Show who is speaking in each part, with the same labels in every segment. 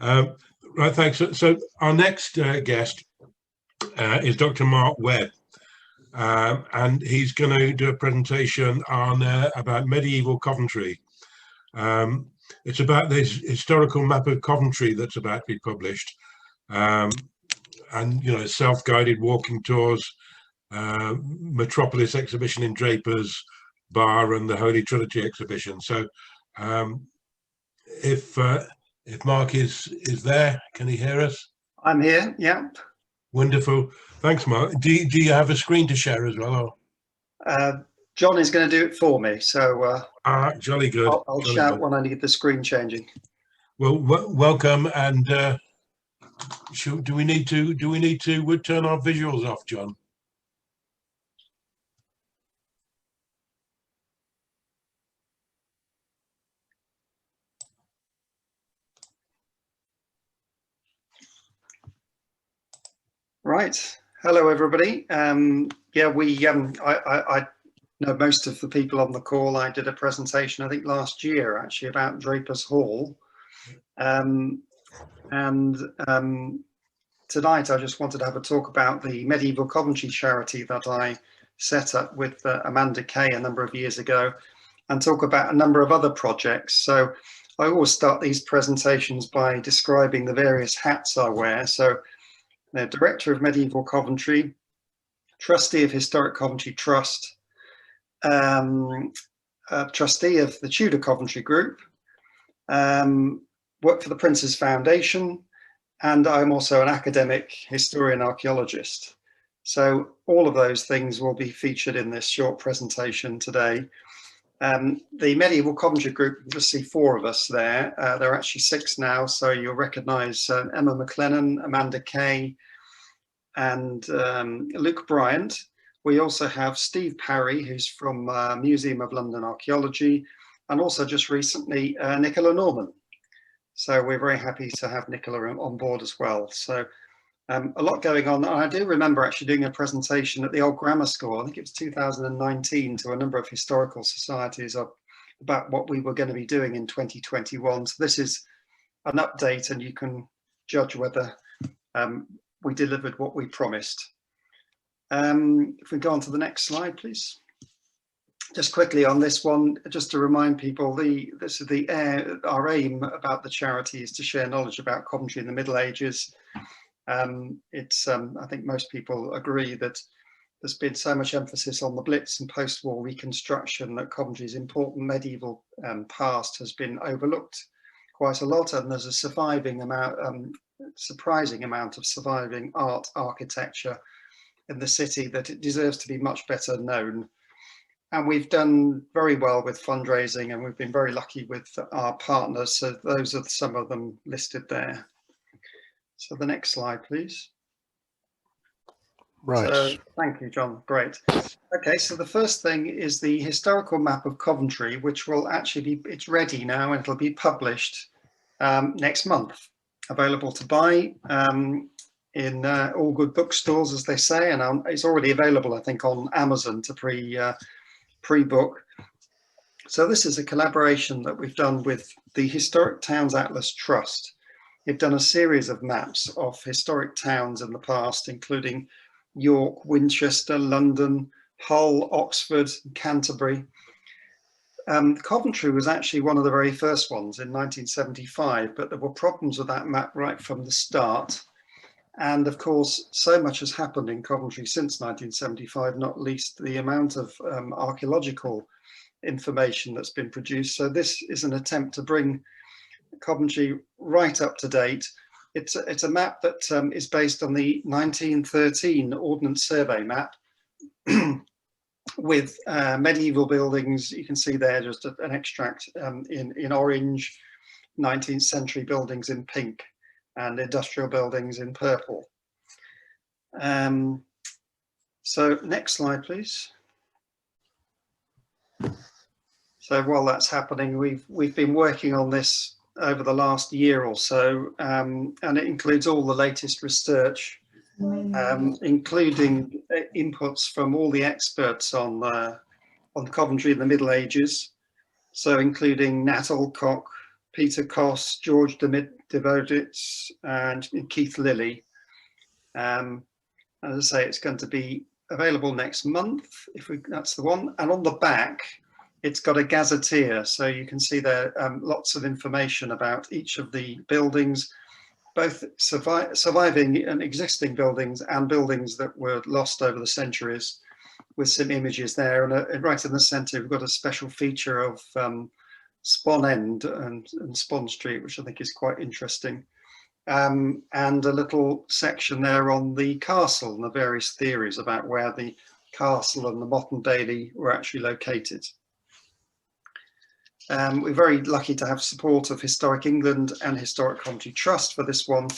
Speaker 1: Um, right, thanks. So our next guest is Dr. Mark Webb, and he's going to do a presentation on about medieval Coventry. It's about this historical map of Coventry that's about to be published, and self-guided walking tours, Metropolis exhibition in Drapers, Bar, and the Holy Trinity exhibition. So, if Mark is there, can he hear us?
Speaker 2: I'm here. Yeah.
Speaker 1: Wonderful. Thanks, Mark. Do you have a screen to share as well? Or?
Speaker 2: John is going to do it for me, so
Speaker 1: jolly good.
Speaker 2: I'll shout when I need the screen changing.
Speaker 1: Well, welcome. And do we need to turn our visuals off, John?
Speaker 2: Right. Hello, everybody. Yeah, I know most of the people on the call. I did a presentation, I think last year, actually, about Drapers Hall. Tonight, I just wanted to have a talk about the Medieval Coventry charity that I set up with Amanda Kay a number of years ago, and talk about a number of other projects. So I always start these presentations by describing the various hats I wear. So the Director of Medieval Coventry, Trustee of Historic Coventry Trust, Trustee of the Tudor Coventry Group, work for the Prince's Foundation, and I'm also an academic historian archaeologist. So all of those things will be featured in this short presentation today. The Medieval Coventry Group, you just see 4 of us there. There are actually 6 now, so you'll recognise Emma McLennan, Amanda Kay, and Luke Bryant. We also have Steve Parry, who's from Museum of London Archaeology, and also just recently Nicola Norman. So we're very happy to have Nicola on board as well. So a lot going on. And I do remember actually doing a presentation at the old grammar school, I think it was 2019, to a number of historical societies about what we were going to be doing in 2021. So this is an update, and you can judge whether we delivered what we promised. If we go on to the next slide, please. Just quickly on this one, just to remind people, our aim about the charity is to share knowledge about Coventry in the Middle Ages. I think most people agree that there's been so much emphasis on the Blitz and post-war reconstruction that Coventry's important medieval past has been overlooked quite a lot, and there's a surprising amount of surviving art, architecture in the city that it deserves to be much better known. And we've done very well with fundraising, and we've been very lucky with our partners. So those are some of them listed there. So the next slide, please.
Speaker 3: Right.
Speaker 2: So, thank you, John. Great. Okay, so the first thing is the historical map of Coventry, which will actually be, it's ready now, and it'll be published next month. Available to buy in all good bookstores, as they say, and it's already available, I think, on Amazon to pre-book. So this is a collaboration that we've done with the Historic Towns Atlas Trust. They've done a series of maps of historic towns in the past, including York, Winchester, London, Hull, Oxford, Canterbury. Coventry was actually one of the very first ones in 1975, but there were problems with that map right from the start. And of course, so much has happened in Coventry since 1975, not least the amount of archaeological information that's been produced. So this is an attempt to bring Coventry right up to date. It's a map that is based on the 1913 Ordnance Survey map with medieval buildings. You can see there just an extract in orange, 19th century buildings in pink, and industrial buildings in purple. So next slide, please. So while that's happening, we've been working on this over the last year or so, and it includes all the latest research, including inputs from all the experts on Coventry in the Middle Ages. So including Nat Alcock, Peter Koss, George Devoditz, and Keith Lilly. As I say, it's going to be available next month, that's the one. And on the back, it's got a gazetteer, so you can see there lots of information about each of the buildings, both surviving and existing buildings and buildings that were lost over the centuries, with some images there. And right in the centre, we've got a special feature of Spon End and Spon Street, which I think is quite interesting. And a little section there on the castle and the various theories about where the castle and the Motte Bailey were actually located. We're very lucky to have support of Historic England and Historic Coventry Trust for this one,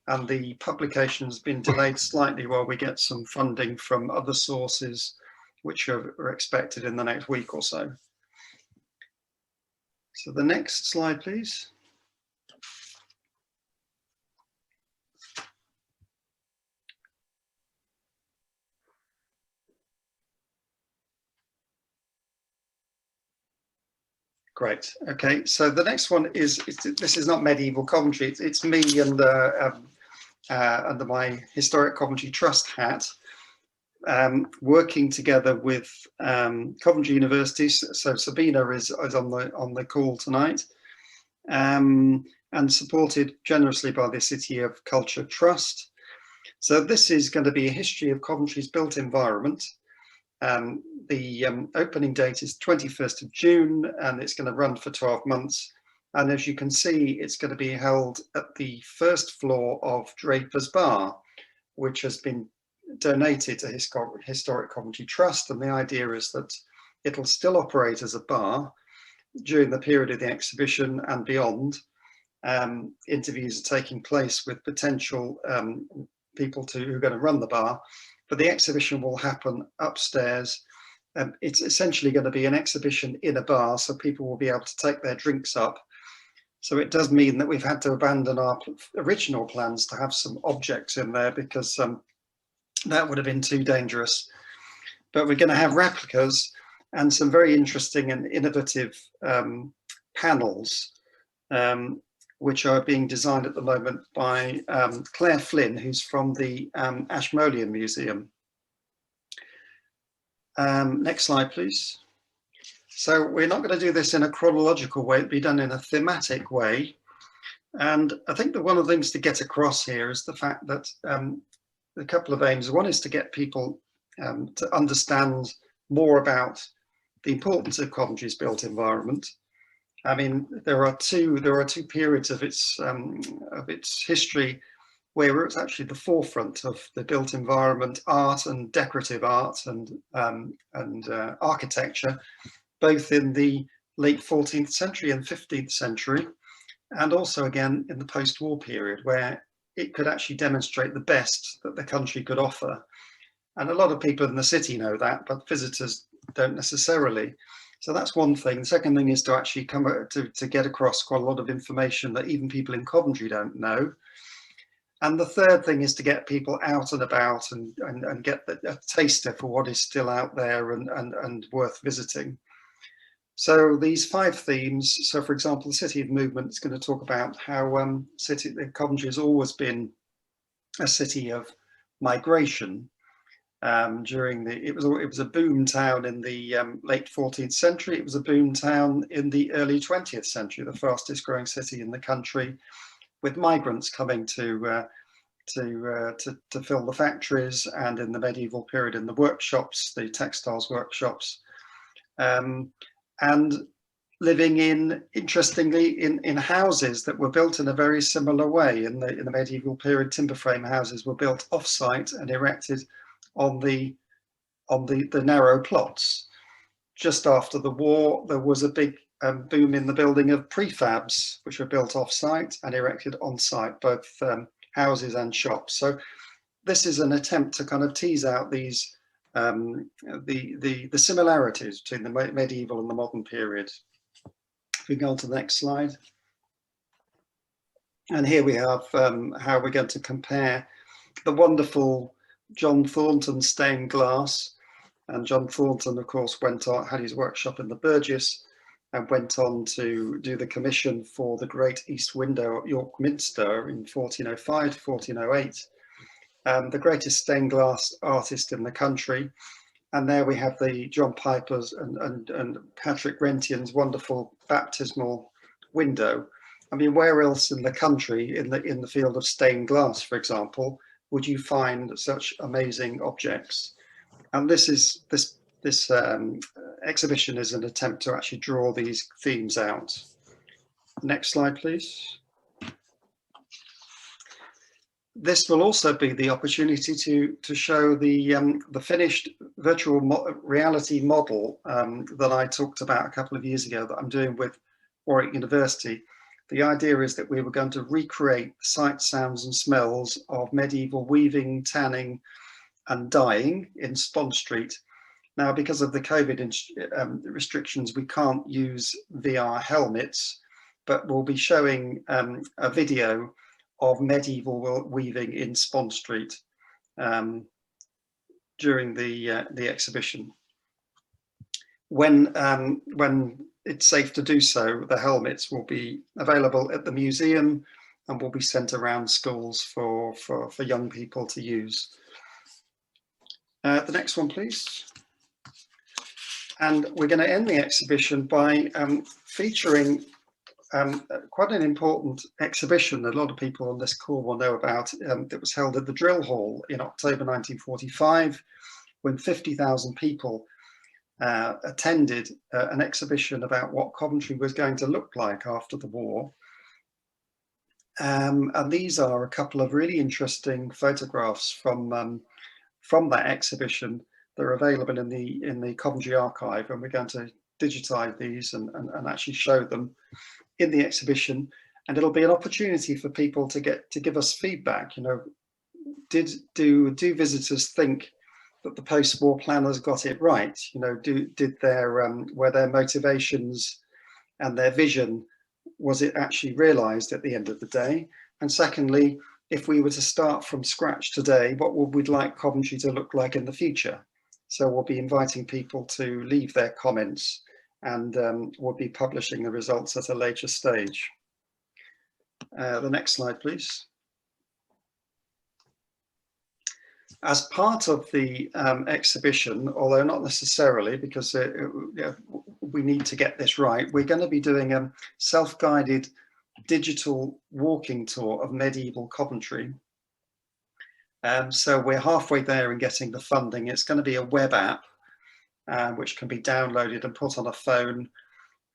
Speaker 2: and the publication has been delayed slightly while we get some funding from other sources, which are expected in the next week or so. So the next slide, please. Great. Okay, so the next one is, this is not Medieval Coventry, it's me and under my Historic Coventry Trust hat, working together with Coventry University. So Sabina is on the call tonight, and supported generously by the City of Culture Trust. So this is going to be a history of Coventry's built environment. The opening date is 21st of June, and it's going to run for 12 months. And as you can see, it's going to be held at the first floor of Drapers Bar, which has been donated to Historic Coventry Trust. And the idea is that it'll still operate as a bar during the period of the exhibition and beyond. Interviews are taking place with potential people who are going to run the bar, but the exhibition will happen upstairs. It's essentially going to be an exhibition in a bar, so people will be able to take their drinks up. So it does mean that we've had to abandon our original plans to have some objects in there, because that would have been too dangerous. But we're going to have replicas and some very interesting and innovative panels, which are being designed at the moment by Claire Flynn, who's from the Ashmolean Museum. Next slide, please. So we're not going to do this in a chronological way, it'll be done in a thematic way. And I think that one of the things to get across here is the fact that a couple of aims. One is to get people to understand more about the importance of Coventry's built environment. I mean, there are two periods of its history where it's actually the forefront of the built environment art and decorative art and architecture, both in the late 14th century and 15th century, and also again in the post-war period, where it could actually demonstrate the best that the country could offer. And a lot of people in the city know that, but visitors don't necessarily. So that's one thing. The second thing is to actually to get across quite a lot of information that even people in Coventry don't know. And the third thing is to get people out and about and get a taster for what is still out there and worth visiting. So these 5 themes, so for example, the City of Movement is going to talk about how Coventry has always been a city of migration. It was a boom town in the late 14th century. It was a boom town in the early 20th century, the fastest growing city in the country, with migrants coming to fill the factories, and in the medieval period in the workshops, the textiles workshops, and living interestingly in houses that were built in a very similar way. In the medieval period, timber frame houses were built off-site and erected on the narrow plots. Just after the war, there was a big boom in the building of prefabs, which were built off-site and erected on-site, both houses and shops. So this is an attempt to kind of tease out these the similarities between the medieval and the modern period. If we go on to the next slide. And here we have how we're going to compare the wonderful John Thornton stained glass. And John Thornton, of course, had his workshop in the Burgess, and went on to do the commission for the Great East Window at York Minster in 1405 to 1408. The greatest stained glass artist in the country. And there we have the John Piper's and Patrick Rentian's wonderful baptismal window. I mean, where else in the country, in the field of stained glass, for example, would you find such amazing objects? And this exhibition is an attempt to actually draw these themes out. Next slide, please. This will also be the opportunity to show the finished virtual reality model that I talked about a couple of years ago that I'm doing with Warwick University. The idea is that we were going to recreate the sights, sounds and smells of medieval weaving, tanning and dyeing in Spon Street. Now, because of the COVID restrictions, we can't use VR helmets, but we'll be showing a video of medieval weaving in Spon Street during the exhibition. When it's safe to do so, the helmets will be available at the museum and will be sent around schools for young people to use. The next one, please. And we're going to end the exhibition by featuring quite an important exhibition that a lot of people on this call will know about. That was held at the Drill Hall in October 1945, when 50,000 people attended an exhibition about what Coventry was going to look like after the war. And these are a couple of really interesting photographs from that exhibition. They're available in the Coventry archive, and we're going to digitize these and actually show them in the exhibition. And it'll be an opportunity for people to give us feedback. You know, do visitors think that the post-war planners got it right? You know, were their motivations and their vision, was it actually realized at the end of the day? And secondly, if we were to start from scratch today, what would we like Coventry to look like in the future? So we'll be inviting people to leave their comments, and we'll be publishing the results at a later stage. The next slide, please. As part of the exhibition, although not necessarily, because we need to get this right, we're going to be doing a self-guided digital walking tour of medieval Coventry. So we're halfway there in getting the funding. It's going to be a web app which can be downloaded and put on a phone.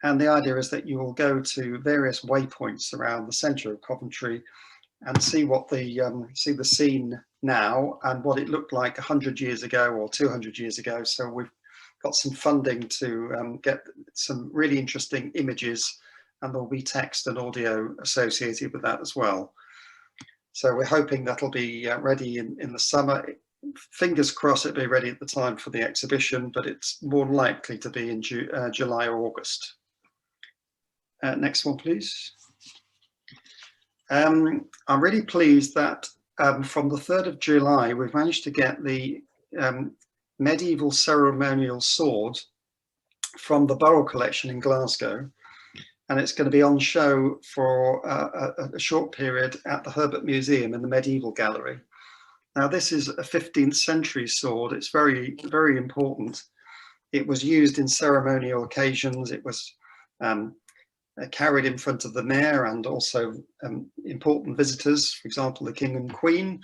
Speaker 2: And the idea is that you will go to various waypoints around the centre of Coventry and see what see the scene now and what it looked like 100 years ago or 200 years ago. So we've got some funding to get some really interesting images, and there'll be text and audio associated with that as well. So we're hoping that'll be ready in the summer. Fingers crossed it'll be ready at the time for the exhibition, but it's more likely to be in July or August. Next one, please. I'm really pleased that from the 3rd of July, we've managed to get the medieval ceremonial sword from the Borough Collection in Glasgow. And it's going to be on show for a short period at the Herbert Museum in the Medieval Gallery. Now, this is a 15th century sword. It's very, very important. It was used in ceremonial occasions. It was carried in front of the mayor and also important visitors, for example, the King and Queen,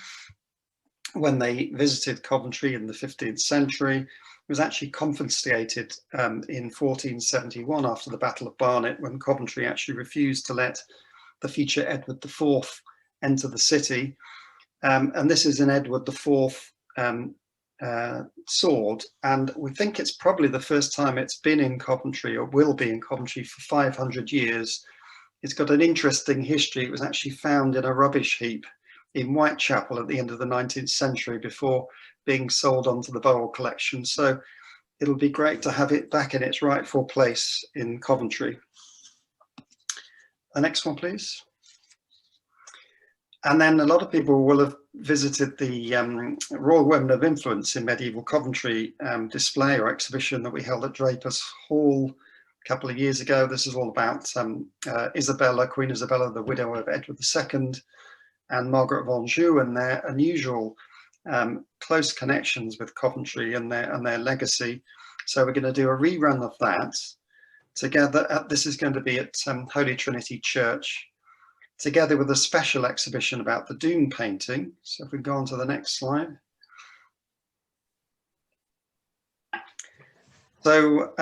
Speaker 2: when they visited Coventry in the 15th century. It was actually confiscated in 1471 after the Battle of Barnet, when Coventry actually refused to let the future Edward IV enter the city. And this is an Edward IV sword, and we think it's probably the first time it's been in Coventry, or will be in Coventry, for 500 years. It's got an interesting history. It was actually found in a rubbish heap in Whitechapel at the end of the 19th century before being sold onto the Borough Collection. So it'll be great to have it back in its rightful place in Coventry. The next one, please. And then a lot of people will have visited the Royal Women of Influence in Medieval Coventry display or exhibition that we held at Drapers Hall couple of years ago. This is all about Isabella, Queen Isabella, the widow of Edward II, and Margaret of Anjou, and their unusual close connections with Coventry and their legacy. So we're going to do a rerun of that together. This is going to be at Holy Trinity Church, together with a special exhibition about the Doom painting. So if we go on to the next slide. So,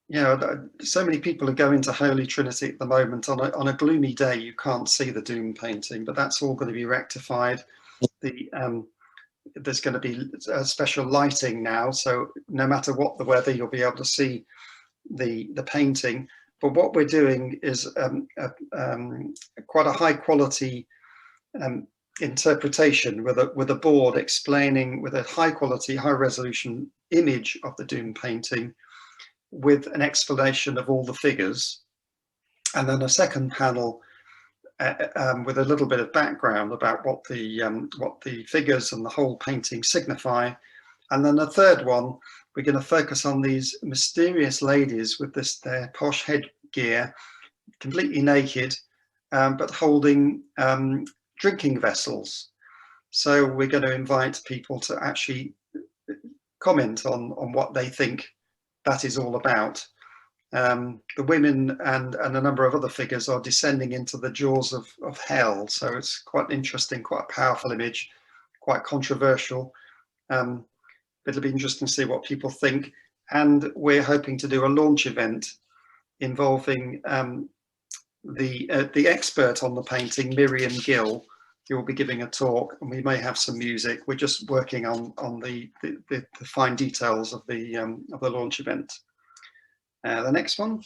Speaker 2: you know, so many people are going to Holy Trinity at the moment. On a gloomy day, you can't see the Doom painting, but that's all going to be rectified. There's going to be a special lighting now, so no matter what the weather, you'll be able to see the painting. But what we're doing is quite a high quality interpretation with a board explaining, with a high quality, high resolution image of the Doom painting, with an explanation of all the figures, and then a second panel with a little bit of background about what the figures and the whole painting signify. And then a third one, we're going to focus on these mysterious ladies with their posh headgear, completely naked, but holding drinking vessels. So we're going to invite people to actually comment on what they think that is all about. The women and a number of other figures are descending into the jaws of hell. So it's quite interesting, quite a powerful image, quite controversial. It'll be interesting to see what people think. And we're hoping to do a launch event involving the expert on the painting, Miriam Gill, who will be giving a talk, and we may have some music. We're just working on the fine details of the launch event. The next one.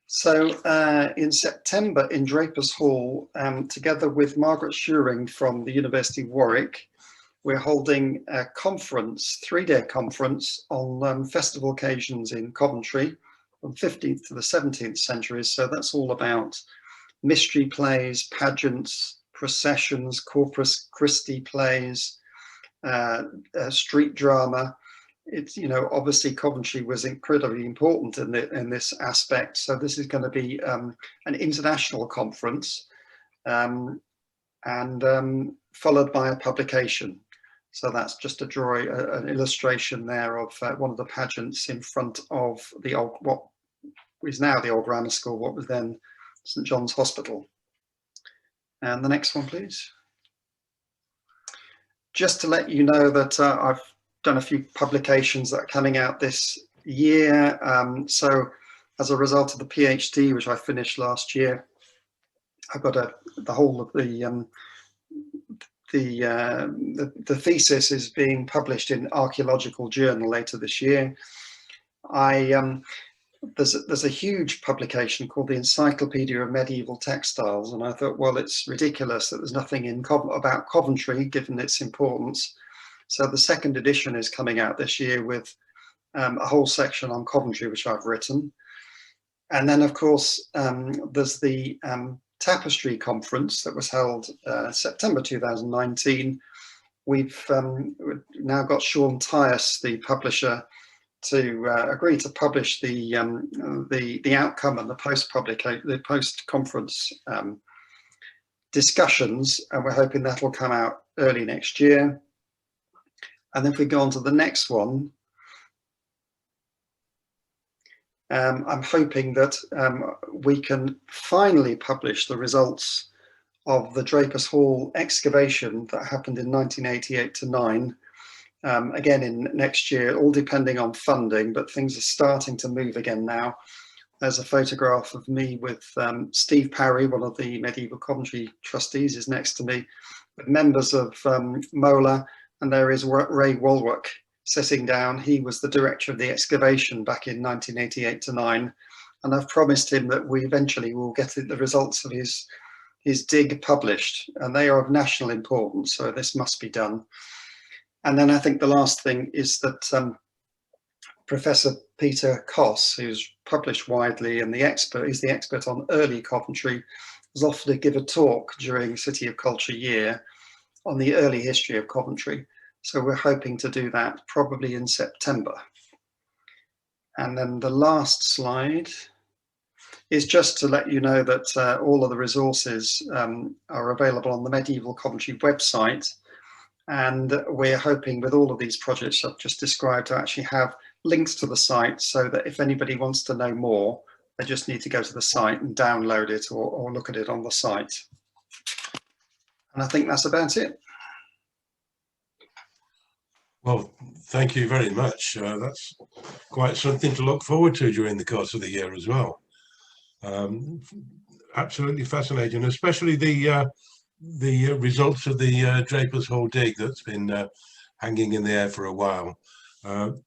Speaker 2: So in September in Drapers Hall, together with Margaret Shuring from the University of Warwick, we're holding a conference, 3-day conference on festival occasions in Coventry from 15th to the 17th centuries. So that's all about mystery plays, pageants, processions, Corpus Christi plays, street drama. It's, you know, obviously Coventry was incredibly important in this aspect. So this is going to be an international conference and followed by a publication. So that's just to draw an illustration there of one of the pageants in front of the old, what is now the old grammar school, what was then St John's Hospital. And the next one, please. Just to let you know that I've done a few publications that are coming out this year. So as a result of the PhD, which I finished last year, I've got the whole of the thesis is being published in Archaeological Journal later this year. There's a huge publication called the Encyclopedia of Medieval Textiles, and I thought, well, it's ridiculous that there's nothing about Coventry, given its importance. So the second edition is coming out this year with a whole section on Coventry, which I've written. And then, of course, there's the Tapestry Conference that was held September 2019. We've now got Sean Tyas, the publisher, to agree to publish the outcome and the post-conference discussions, and we're hoping that'll come out early next year. And then if we go on to the next one, I'm hoping that we can finally publish the results of the Drapers Hall excavation that happened in 1988 to 9. Again in next year, all depending on funding, but things are starting to move again now. There's a photograph of me with Steve Parry, one of the Medieval Coventry trustees, is next to me, with members of MOLA, and there is Ray Walwick sitting down. He was the director of the excavation back in 1988 to 9, and I've promised him that we eventually will get the results of his dig published, and they are of national importance, so this must be done. And then I think the last thing is that Professor Peter Koss, who's published widely and is the expert on early Coventry, was offered to give a talk during City of Culture Year on the early history of Coventry. So we're hoping to do that probably in September. And then the last slide is just to let you know that all of the resources are available on the Medieval Coventry website. And we're hoping with all of these projects I've just described to actually have links to the site, so that if anybody wants to know more, they just need to go to the site and download it or look at it on the site. And I think that's about it.
Speaker 1: Well, thank you very much. That's quite something to look forward to during the course of the year as well. Absolutely fascinating, especially the results of the Drapers Hall dig that's been hanging in the air for a while.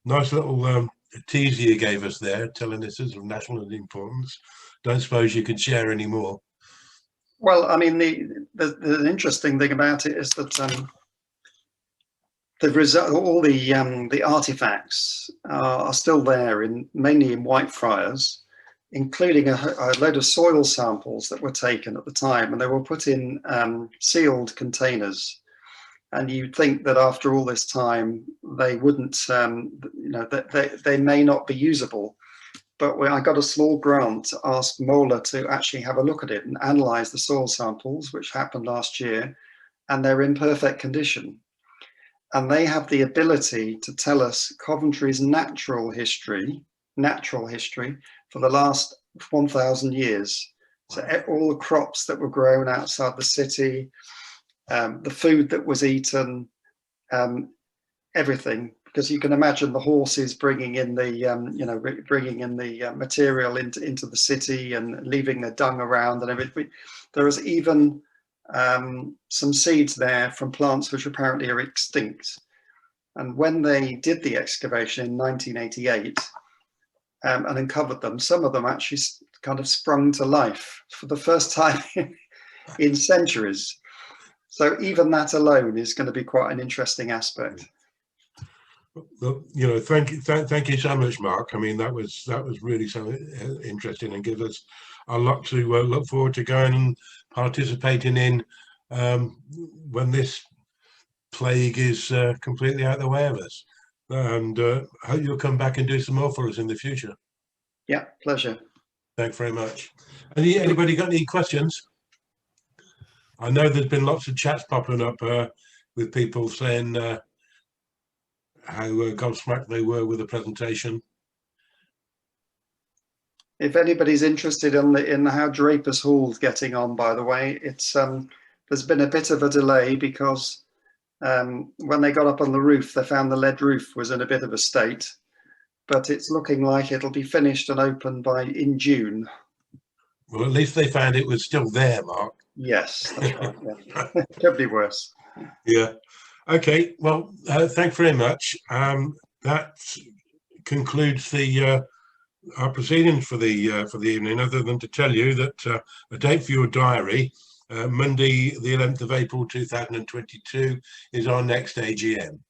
Speaker 1: Nice little teaser you gave us there, telling us it's of national importance. Don't suppose you could share any more?
Speaker 2: Well, I mean, the interesting thing about it is that all the artifacts are still there, mainly in Whitefriars, including a load of soil samples that were taken at the time, and they were put in sealed containers. And you'd think that after all this time, they wouldn't, that they may not be usable. But when I got a small grant to ask Mola to actually have a look at it and analyse the soil samples, which happened last year, and they're in perfect condition. And they have the ability to tell us Coventry's natural history for the last 1,000 years. So all the crops that were grown outside the city, the food that was eaten, everything, because you can imagine the horses bringing in the, bringing in the material into the city and leaving their dung around and everything. There is even some seeds there from plants which apparently are extinct. And when they did the excavation in 1988 and uncovered them, some of them actually kind of sprung to life for the first time in centuries. So even that alone is going to be quite an interesting aspect.
Speaker 1: Well, thank you so much, Mark. I mean, that was really so interesting, and gives us a lot to look forward to going and participating in when this plague is completely out of the way of us. And hope you'll come back and do some more for us in the future.
Speaker 2: Yeah, pleasure.
Speaker 1: Thanks very much. Anybody got any questions? I know there's been lots of chats popping up with people saying how gobsmacked they were with the presentation.
Speaker 2: If anybody's interested in how Drapers Hall's getting on, by the way, it's there's been a bit of a delay because when they got up on the roof, they found the lead roof was in a bit of a state, but it's looking like it'll be finished and open in June.
Speaker 1: Well, at least they found it was still there, Mark.
Speaker 2: Yes, that's right. Yeah. Could be worse.
Speaker 1: Yeah. Okay. Well, thanks very much. That concludes our proceedings for the evening. Other than to tell you that a date for your diary, Monday, the 11th of April 2022, is our next AGM.